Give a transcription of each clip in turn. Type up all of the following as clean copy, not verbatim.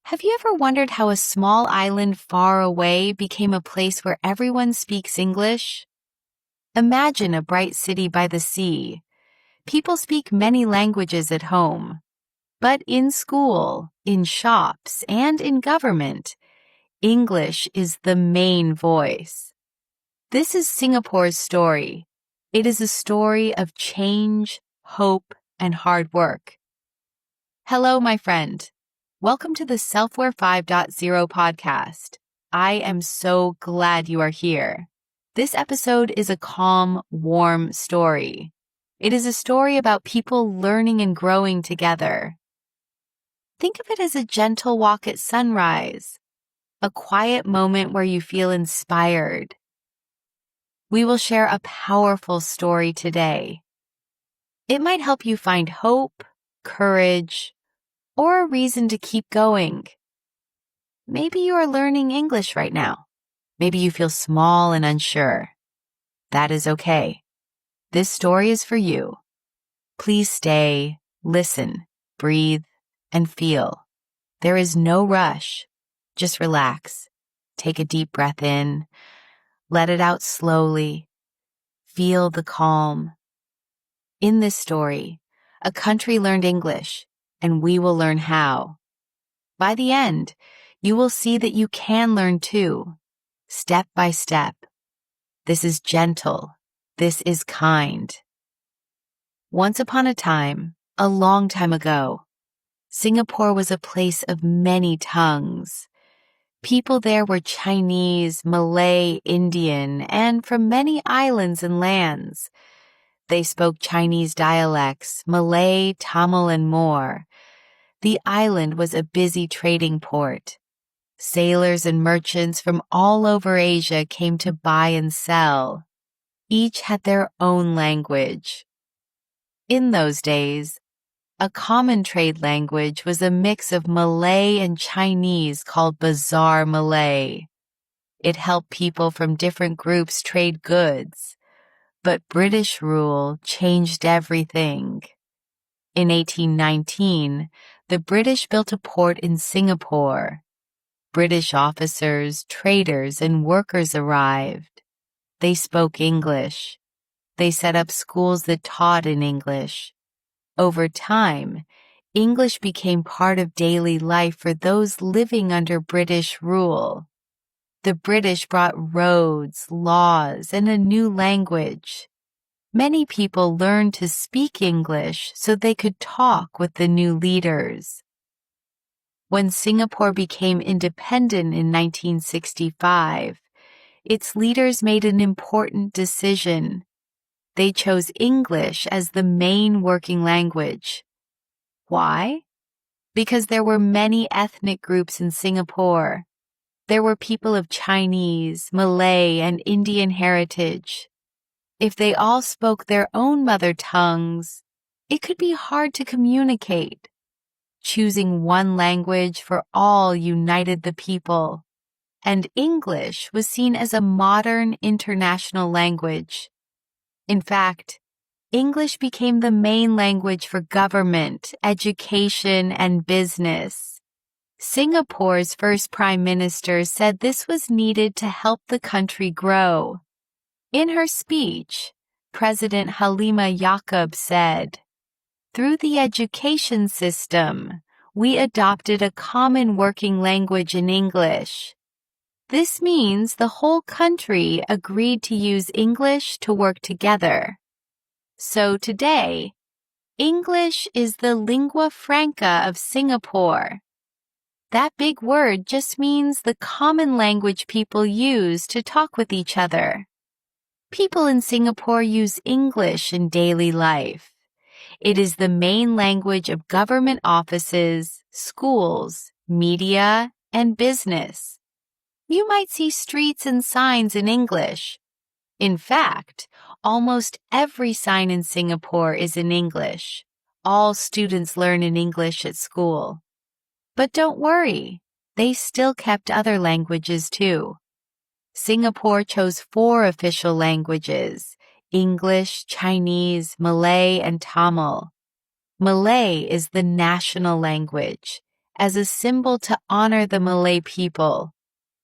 Have you ever wondered how a small island far away became a place where everyone speaks English? Imagine a bright city by the sea. People speak many languages at home. But in school, in shops, and in government, English is the main voice. This is Singapore's story. It is a story of change, hope, and hard work. Hello, my friend. Welcome to the Selfware 5.0 podcast. I am so glad you are here. This episode is a calm, warm story. It is a story about people learning and growing together. Think of it as a gentle walk at sunrise, a quiet moment where you feel inspired. We will share a powerful story today. It might help you find hope, courage, or a reason to keep going. Maybe you are learning English right now. Maybe you feel small and unsure. That is okay. This story is for you. Please stay, listen, breathe, and feel. There is no rush. Just relax. Take a deep breath in. Let it out slowly. Feel the calm. In this story, a country learned English, and we will learn how. By the end, you will see that you can learn too, step by step. This is gentle. This is kind. Once upon a time, a long time ago, Singapore was a place of many tongues. People there were Chinese, Malay, Indian, and from many islands and lands. They spoke Chinese dialects, Malay, Tamil, and more. The island was a busy trading port. Sailors and merchants from all over Asia came to buy and sell. Each had their own language. In those days, a common trade language was a mix of Malay and Chinese called Bazaar Malay. It helped people from different groups trade goods. But British rule changed everything. In 1819, the British built a port in Singapore. British officers, traders, and workers arrived. They spoke English. They set up schools that taught in English. Over time, English became part of daily life for those living under British rule. The British brought roads, laws, and a new language. Many people learned to speak English so they could talk with the new leaders. When Singapore became independent in 1965, its leaders made an important decision. They chose English as the main working language. Why? Because there were many ethnic groups in Singapore. There were people of Chinese, Malay, and Indian heritage. If they all spoke their own mother tongues, it could be hard to communicate. Choosing one language for all united the people, and English was seen as a modern international language. In fact, English became the main language for government, education, and business. Singapore's first prime minister said this was needed to help the country grow. In her speech, President Halimah Yacob said, "Through the education system, we adopted a common working language in English. This means the whole country agreed to use English to work together. So today, English is the lingua franca of Singapore." That big word just means the common language people use to talk with each other. People in Singapore use English in daily life. It is the main language of government offices, schools, media, and business. You might see streets and signs in English. In fact, almost every sign in Singapore is in English. All students learn in English at school. But don't worry, they still kept other languages too. Singapore chose 4 official languages: English, Chinese, Malay, and Tamil. Malay is the national language, as a symbol to honor the Malay people.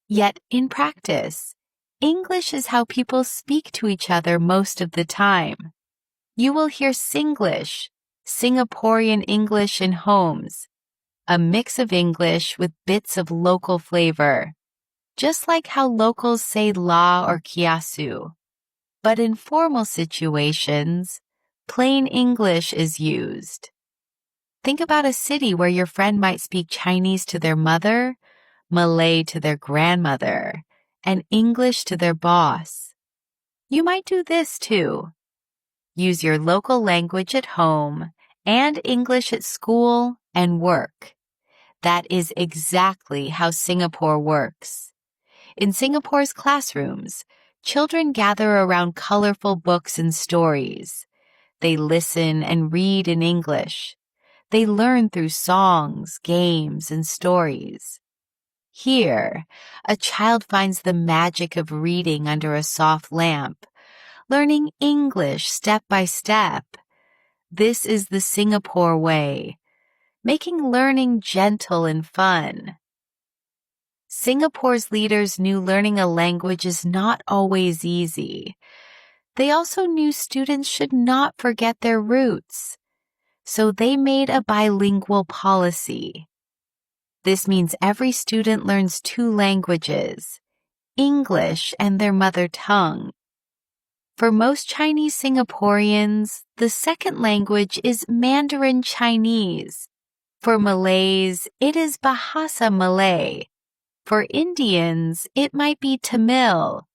Yet, in practice, English is how people speak to each other most of the time. You will hear Singlish, Singaporean English in homes, a mix of English with bits of local flavor, just like how locals say la or kiasu. But in formal situations, plain English is used. Think about a city where your friend might speak Chinese to their mother, Malay to their grandmother, and English to their boss. You might do this too. Use your local language at home and English at school and work. That is exactly how Singapore works. In Singapore's classrooms, children gather around colorful books and stories. They listen and read in English. They learn through songs, games, and stories. Here, a child finds the magic of reading under a soft lamp, learning English step by step. This is the Singapore way, making learning gentle and fun. Singapore's leaders knew learning a language is not always easy. They also knew students should not forget their roots. So they made a bilingual policy. This means every student learns two languages, English and their mother tongue. For most Chinese Singaporeans, the second language is Mandarin Chinese. For Malays, it is Bahasa Malay. For Indians, it might be Tamil.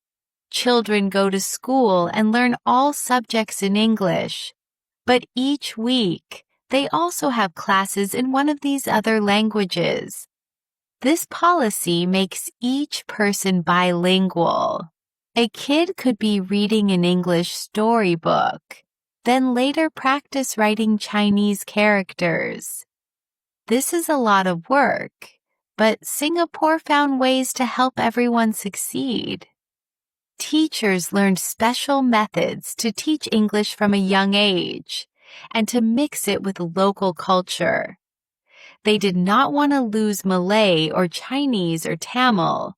Children go to school and learn all subjects in English, but each week, they also have classes in one of these other languages. This policy makes each person bilingual. A kid could be reading an English storybook, then later practice writing Chinese characters. This is a lot of work, but Singapore found ways to help everyone succeed. Teachers learned special methods to teach English from a young age and to mix it with local culture. They did not want to lose Malay or Chinese or Tamil,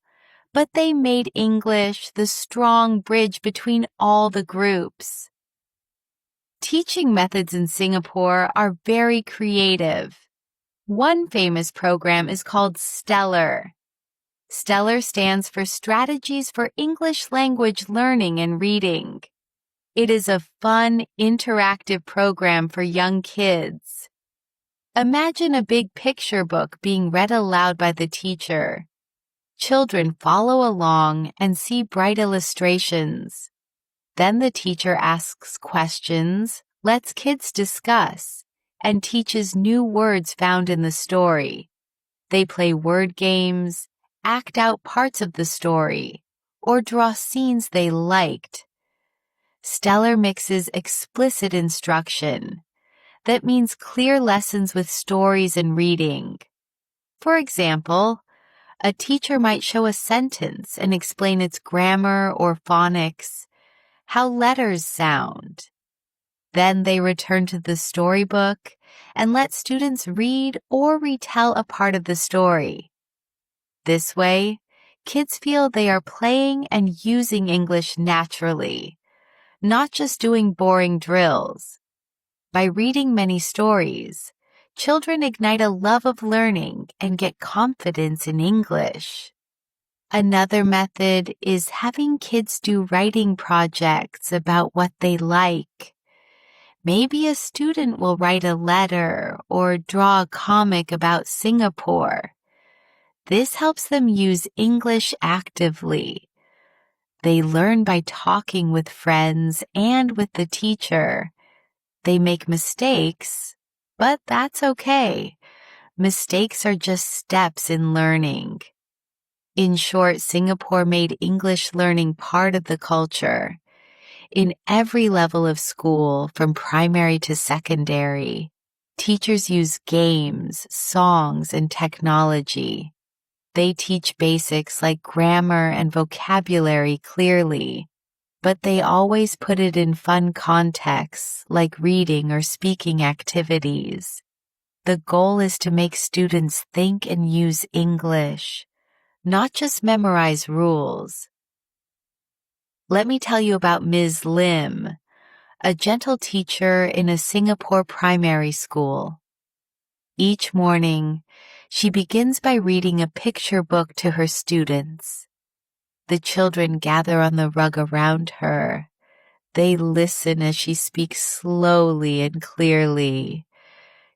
but they made English the strong bridge between all the groups. Teaching methods in Singapore are very creative. One famous program is called Stellar. Stellar stands for Strategies for English Language Learning and Reading. It is a fun, interactive program for young kids. Imagine a big picture book being read aloud by the teacher. Children follow along and see bright illustrations. Then the teacher asks questions, lets kids discuss, and teaches new words found in the story. They play word games, act out parts of the story, or draw scenes they liked. Stellar mixes explicit instruction. That means clear lessons with stories and reading. For example, a teacher might show a sentence and explain its grammar or phonics, how letters sound. Then they return to the storybook and let students read or retell a part of the story. This way, kids feel they are playing and using English naturally, not just doing boring drills. By reading many stories, children ignite a love of learning and get confidence in English. Another method is having kids do writing projects about what they like. Maybe a student will write a letter or draw a comic about Singapore. This helps them use English actively. They learn by talking with friends and with the teacher. They make mistakes, but that's okay. Mistakes are just steps in learning. In short, Singapore made English learning part of the culture. In every level of school, from primary to secondary, teachers use games, songs, and technology. They teach basics like grammar and vocabulary clearly, but they always put it in fun contexts like reading or speaking activities. The goal is to make students think and use English, not just memorize rules. Let me tell you about Ms. Lim, a gentle teacher in a Singapore primary school. Each morning, she begins by reading a picture book to her students. The children gather on the rug around her. They listen as she speaks slowly and clearly.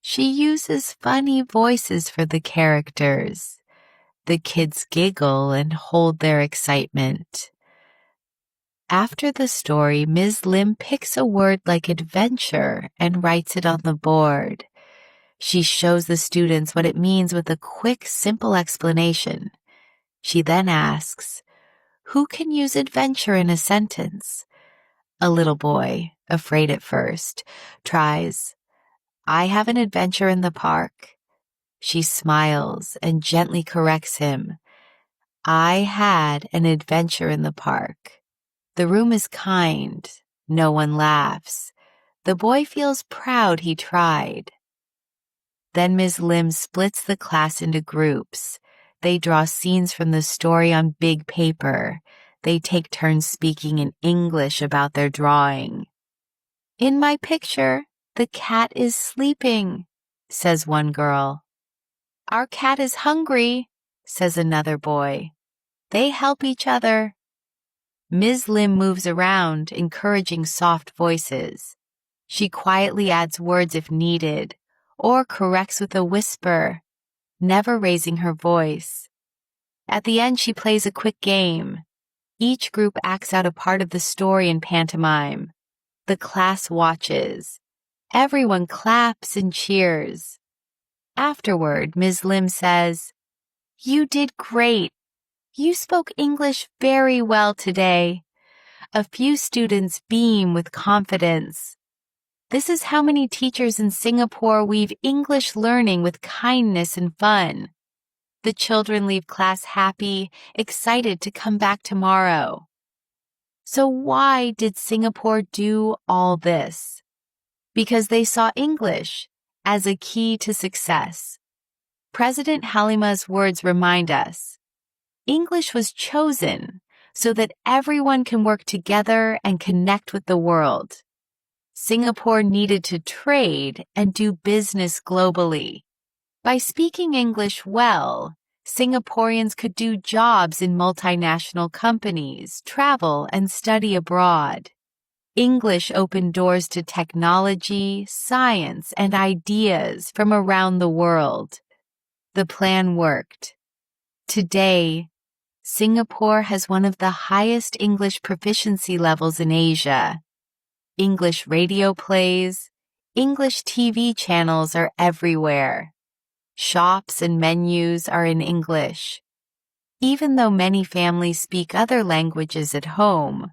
She uses funny voices for the characters. The kids giggle and hold their excitement. After the story, Ms. Lim picks a word like adventure and writes it on the board. She shows the students what it means with a quick, simple explanation. She then asks, "Who can use adventure in a sentence?" A little boy, afraid at first, tries, "I have an adventure in the park." She smiles and gently corrects him. "I had an adventure in the park." The room is kind. No one laughs. The boy feels proud he tried. Then Ms. Lim splits the class into groups. They draw scenes from the story on big paper. They take turns speaking in English about their drawing. "In my picture, the cat is sleeping," says one girl. "Our cat is hungry," says another boy. They help each other. Ms. Lim moves around, encouraging soft voices. She quietly adds words if needed, or corrects with a whisper, never raising her voice. At the end, she plays a quick game. Each group acts out a part of the story in pantomime. The class watches. Everyone claps and cheers. Afterward, Ms. Lim says, "You did great. You spoke English very well today." A few students beam with confidence. This is how many teachers in Singapore weave English learning with kindness and fun. The children leave class happy, excited to come back tomorrow. So why did Singapore do all this? Because they saw English as a key to success. President Halima's words remind us, English was chosen so that everyone can work together and connect with the world. Singapore needed to trade and do business globally. By speaking English well, Singaporeans could do jobs in multinational companies, travel, and study abroad. English opened doors to technology, science, and ideas from around the world. The plan worked. Today, Singapore has one of the highest English proficiency levels in Asia. English radio plays, English TV channels are everywhere. Shops and menus are in English. Even though many families speak other languages at home,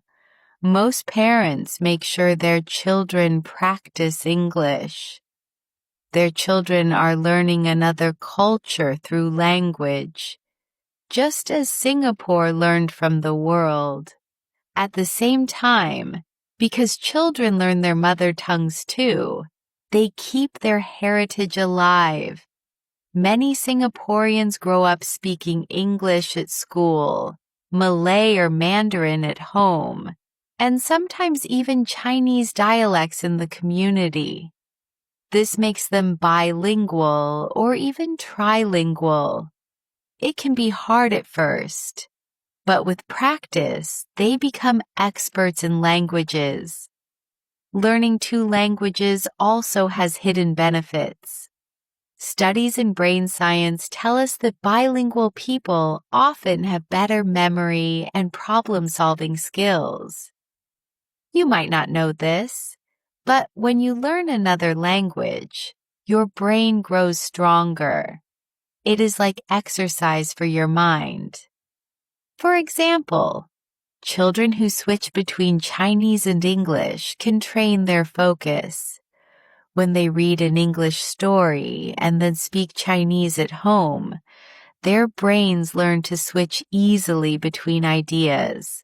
most parents make sure their children practice English. Their children are learning another culture through language, just as Singapore learned from the world. At the same time, because children learn their mother tongues too, they keep their heritage alive. Many Singaporeans grow up speaking English at school, Malay or Mandarin at home, and sometimes even Chinese dialects in the community. This makes them bilingual or even trilingual. It can be hard at first, but with practice, they become experts in languages. Learning two languages also has hidden benefits. Studies in brain science tell us that bilingual people often have better memory and problem-solving skills. You might not know this, but when you learn another language, your brain grows stronger. It is like exercise for your mind. For example, children who switch between Chinese and English can train their focus. When they read an English story and then speak Chinese at home, their brains learn to switch easily between ideas.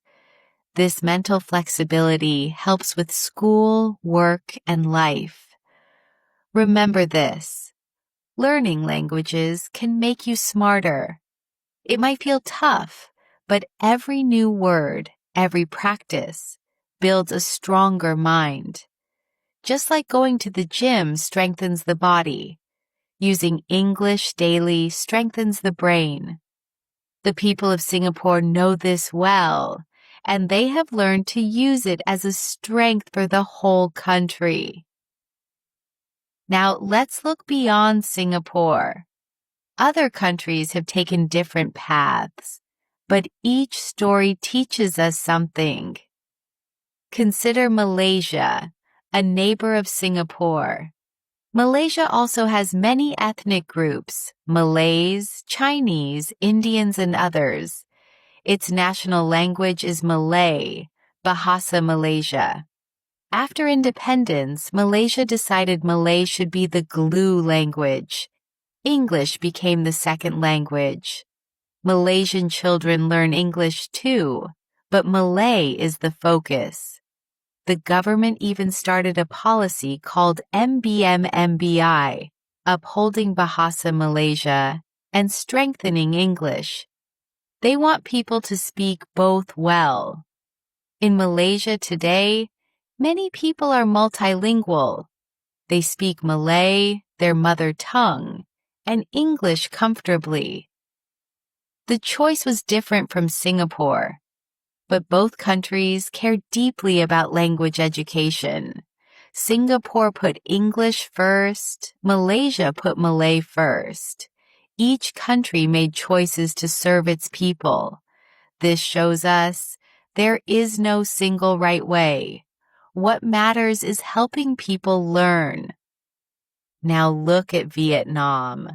This mental flexibility helps with school, work, and life. Remember this: Learning languages can make you smarter. It might feel tough, but every new word, every practice, builds a stronger mind. Just like going to the gym strengthens the body, using English daily strengthens the brain. The people of Singapore know this well, and they have learned to use it as a strength for the whole country. Now let's look beyond Singapore. Other countries have taken different paths, but each story teaches us something. Consider Malaysia, a neighbor of Singapore. Malaysia also has many ethnic groups, Malays, Chinese, Indians, and others. Its national language is Malay, Bahasa Malaysia. After independence, Malaysia decided Malay should be the glue language. English became the second language. Malaysian children learn English too, but Malay is the focus. The government even started a policy called MBM-MBI, upholding Bahasa Malaysia and strengthening English. They want people to speak both well. In Malaysia today, many people are multilingual. They speak Malay, their mother tongue, and English comfortably. The choice was different from Singapore, but both countries care deeply about language education. Singapore put English first, Malaysia put Malay first. Each country made choices to serve its people. This shows us there is no single right way. What matters is helping people learn. Now look at Vietnam,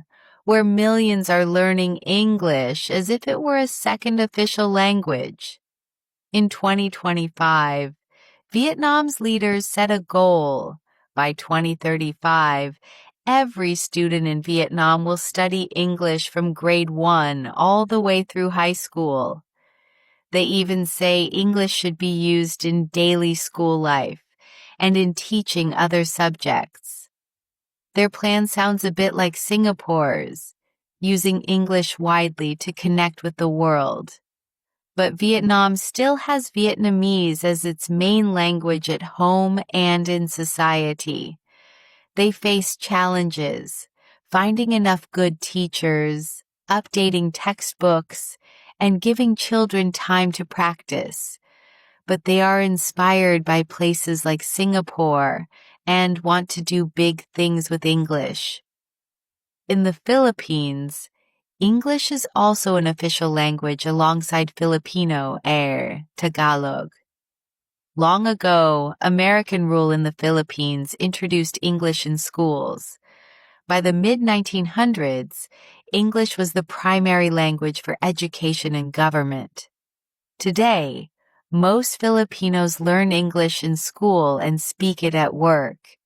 where millions are learning English as if it were a second official language. In 2025, Vietnam's leaders set a goal. By 2035, every student in Vietnam will study English from grade 1 all the way through high school. They even say English should be used in daily school life and in teaching other subjects. Their plan sounds a bit like Singapore's, using English widely to connect with the world. But Vietnam still has Vietnamese as its main language at home and in society. They face challenges, finding enough good teachers, updating textbooks, and giving children time to practice. But they are inspired by places like Singapore and want to do big things with English. In the Philippines, English is also an official language alongside Filipino, Tagalog. Long ago, American rule in the Philippines introduced English in schools. By the mid-1900s, English was the primary language for education and government. Today, most Filipinos learn English in school and speak it at work.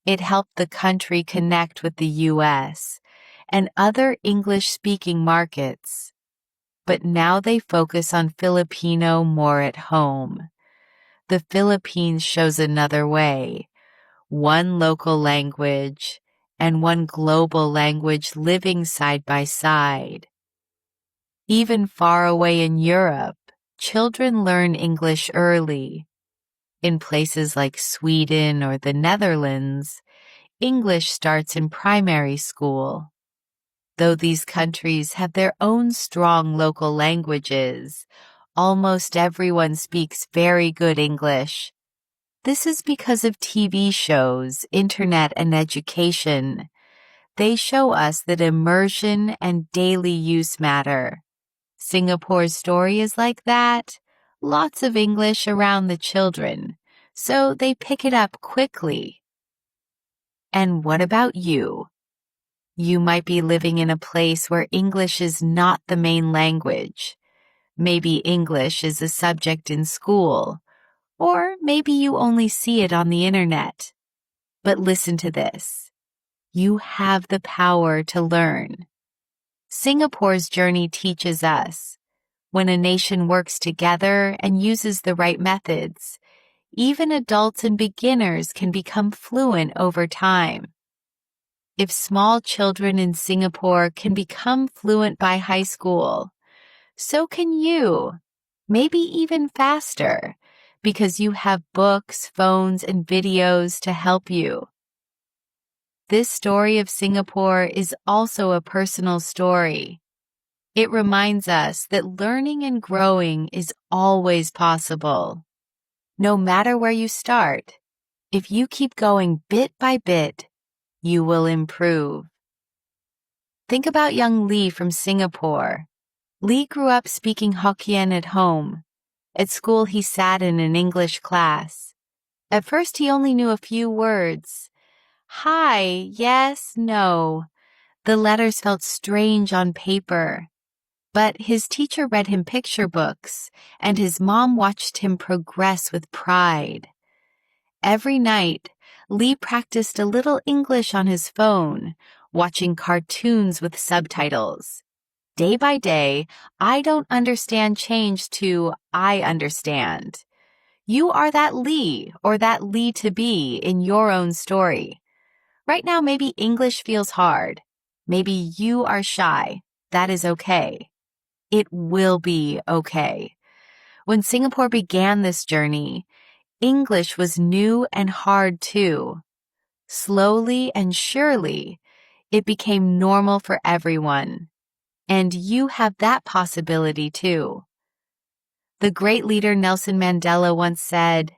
It helped the country connect with the U.S. and other English-speaking markets. But now they focus on Filipino more at home. The Philippines shows another way, one local language and one global language living side by side. Even far away in Europe, children learn English early. In places like Sweden or the Netherlands, English starts in primary school. Though these countries have their own strong local languages, almost everyone speaks very good English. This is because of TV shows, internet, and education. They show us that immersion and daily use matter. Singapore's story is like that. Lots of English around the children, so they pick it up quickly. And what about you? You might be living in a place where English is not the main language. Maybe English is a subject in school, or maybe you only see it on the internet. But listen to this. You have the power to learn. Singapore's journey teaches us, when a nation works together and uses the right methods, even adults and beginners can become fluent over time. If small children in Singapore can become fluent by high school, so can you. Maybe even faster, because you have books, phones, and videos to help you. This story of Singapore is also a personal story. It reminds us that learning and growing is always possible. No matter where you start, if you keep going bit by bit, you will improve. Think about young Lee from Singapore. Lee grew up speaking Hokkien at home. At school, he sat in an English class. At first, he only knew a few words. Hi, yes, no. The letters felt strange on paper. But his teacher read him picture books, and his mom watched him progress with pride. Every night, Lee practiced a little English on his phone, watching cartoons with subtitles. Day by day, I don't understand changed to I understand. You are that Lee or that Lee to be in your own story. Right now, maybe English feels hard. Maybe you are shy. That is okay. It will be okay. When Singapore began this journey, English was new and hard too. Slowly and surely, it became normal for everyone. And you have that possibility too. The great leader Nelson Mandela once said,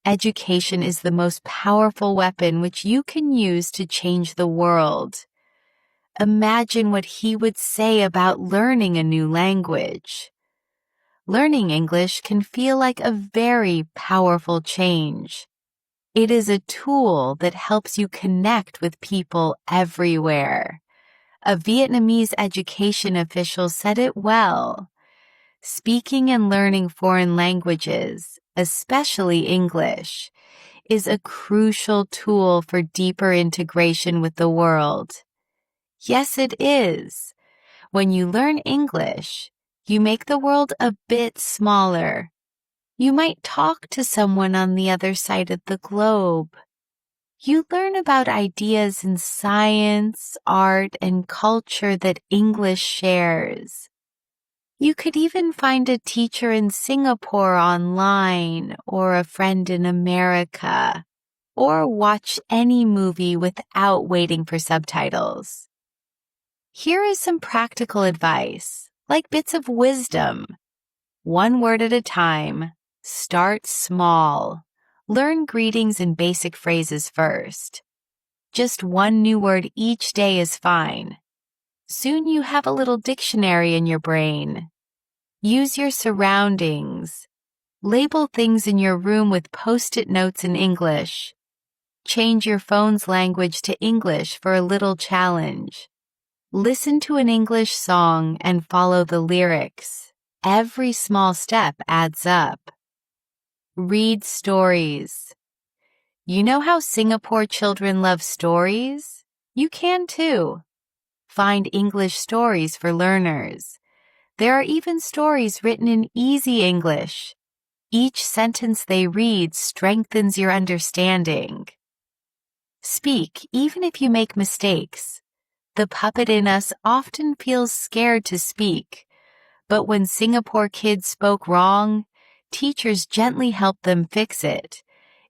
"Education is the most powerful weapon which you can use to change the world." Imagine what he would say about learning a new language. Learning English can feel like a very powerful change. It is a tool that helps you connect with people everywhere. A Vietnamese education official said it well. Speaking and learning foreign languages, especially English, is a crucial tool for deeper integration with the world. Yes, it is. When you learn English, you make the world a bit smaller. You might talk to someone on the other side of the globe. You learn about ideas in science, art, and culture that English shares. You could even find a teacher in Singapore online or a friend in America, or watch any movie without waiting for subtitles. Here is some practical advice, like bits of wisdom. One word at a time. Start small. Learn greetings and basic phrases first. Just one new word each day is fine. Soon you have a little dictionary in your brain. Use your surroundings. Label things in your room with post-it notes in English. Change your phone's language to English for a little challenge. Listen to an English song and follow the lyrics. Every small step adds up. Read stories. You know how Singapore children love stories? You can too. Find English stories for learners. There are even stories written in easy English. Each sentence they read strengthens your understanding. Speak even if you make mistakes. The puppet in us often feels scared to speak, but when Singapore kids spoke wrong, teachers gently helped them fix it.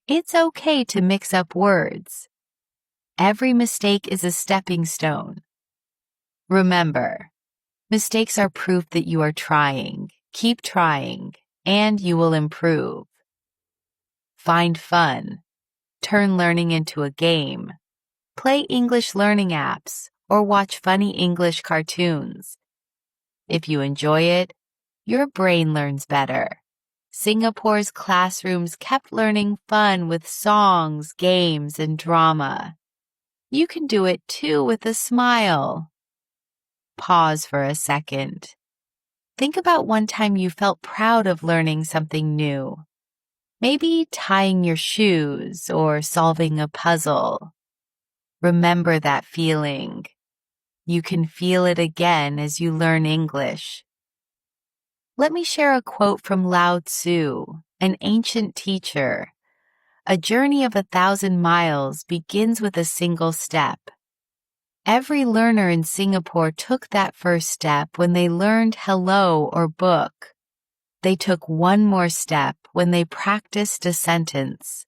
It's okay to mix up words. Every mistake is a stepping stone. Remember, mistakes are proof that you are trying. Keep trying, and you will improve. Find fun. Turn learning into a game. Play English learning apps or watch funny English cartoons. If you enjoy it, your brain learns better. Singapore's classrooms kept learning fun with songs, games, and drama. You can do it too with a smile. Pause for a second. Think about one time you felt proud of learning something new. Maybe tying your shoes or solving a puzzle. Remember that feeling. You can feel it again as you learn English. Let me share a quote from Lao Tzu, an ancient teacher. A journey of 1,000 miles begins with a single step. Every learner in Singapore took that first step when they learned hello or book. They took one more step when they practiced a sentence.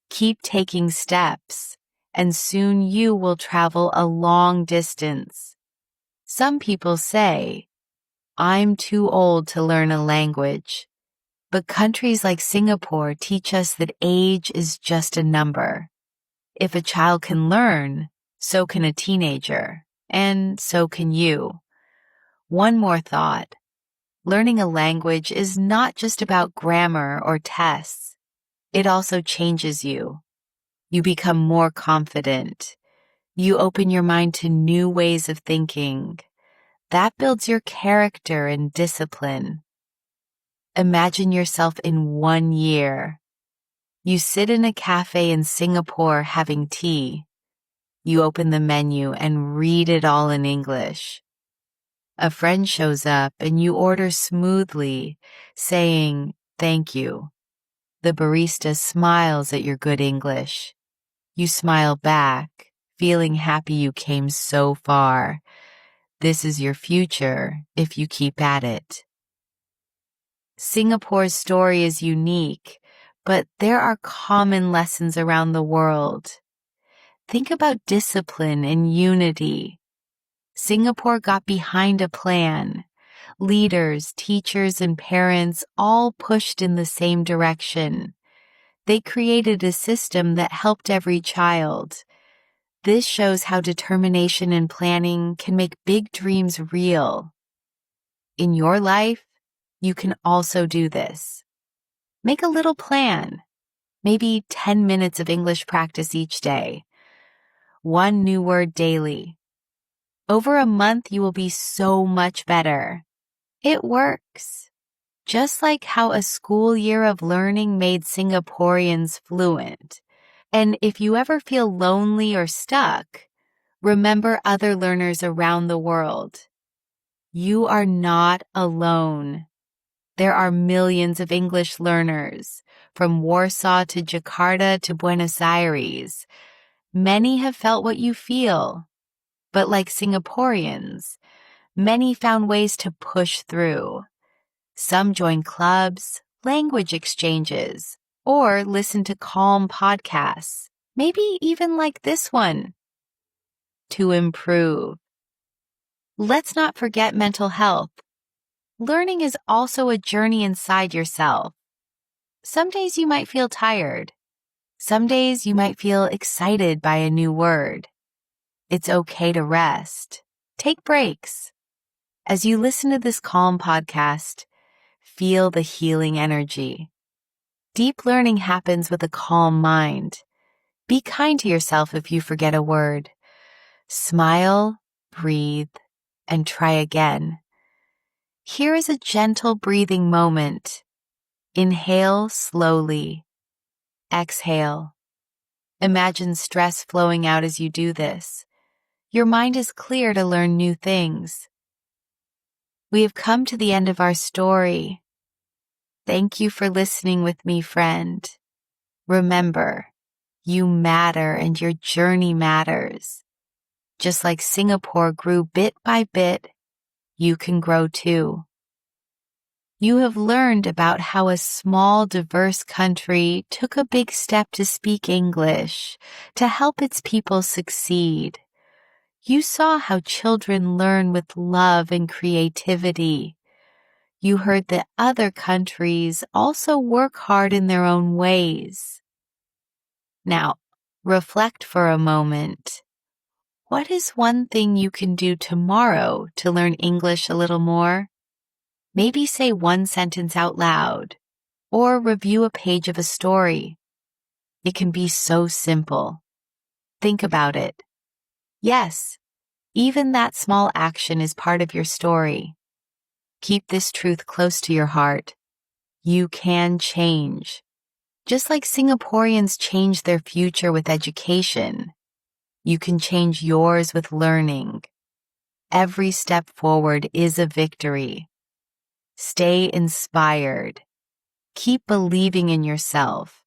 Keep taking steps, and soon you will travel a long distance. Some people say, "I'm too old to learn a language." But countries like Singapore teach us that age is just a number. If a child can learn, so can a teenager, and so can you. One more thought. Learning a language is not just about grammar or tests. It also changes you. You become more confident. You open your mind to new ways of thinking. That builds your character and discipline. Imagine yourself in 1 year. You sit in a cafe in Singapore having tea. You open the menu and read it all in English. A friend shows up and you order smoothly, saying, "Thank you." The barista smiles at your good English. You smile back, feeling happy you came so far. This is your future if you keep at it. Singapore's story is unique, but there are common lessons around the world. Think about discipline and unity. Singapore got behind a plan. Leaders, teachers, and parents all pushed in the same direction. They created a system that helped every child. This shows how determination and planning can make big dreams real. In your life, you can also do this. Make a little plan. Maybe 10 minutes of English practice each day. One new word daily. Over a month, you will be so much better. It works. Just like how a school year of learning made Singaporeans fluent. And if you ever feel lonely or stuck, remember other learners around the world. You are not alone. There are millions of English learners, from Warsaw to Jakarta to Buenos Aires. Many have felt what you feel. But like Singaporeans, many found ways to push through. Some joined clubs, language exchanges, or listened to calm podcasts, maybe even like this one, to improve. Let's not forget mental health. Learning is also a journey inside yourself. Some days you might feel tired. Some days you might feel excited by a new word. It's okay to rest. Take breaks. As you listen to this calm podcast, feel the healing energy. Deep learning happens with a calm mind. Be kind to yourself if you forget a word. Smile, breathe, and try again. Here is a gentle breathing moment. Inhale slowly. Exhale. Imagine stress flowing out as you do this. Your mind is clear to learn new things. We have come to the end of our story. Thank you for listening with me, friend. Remember, you matter and your journey matters. Just like Singapore grew bit by bit, you can grow too. You have learned about how a small, diverse country took a big step to speak English, to help its people succeed. You saw how children learn with love and creativity. You heard that other countries also work hard in their own ways. Now, reflect for a moment. What is one thing you can do tomorrow to learn English a little more? Maybe say one sentence out loud, or review a page of a story. It can be so simple. Think about it. Yes, even that small action is part of your story. Keep this truth close to your heart. You can change. Just like Singaporeans change their future with education, you can change yours with learning. Every step forward is a victory. Stay inspired. Keep believing in yourself.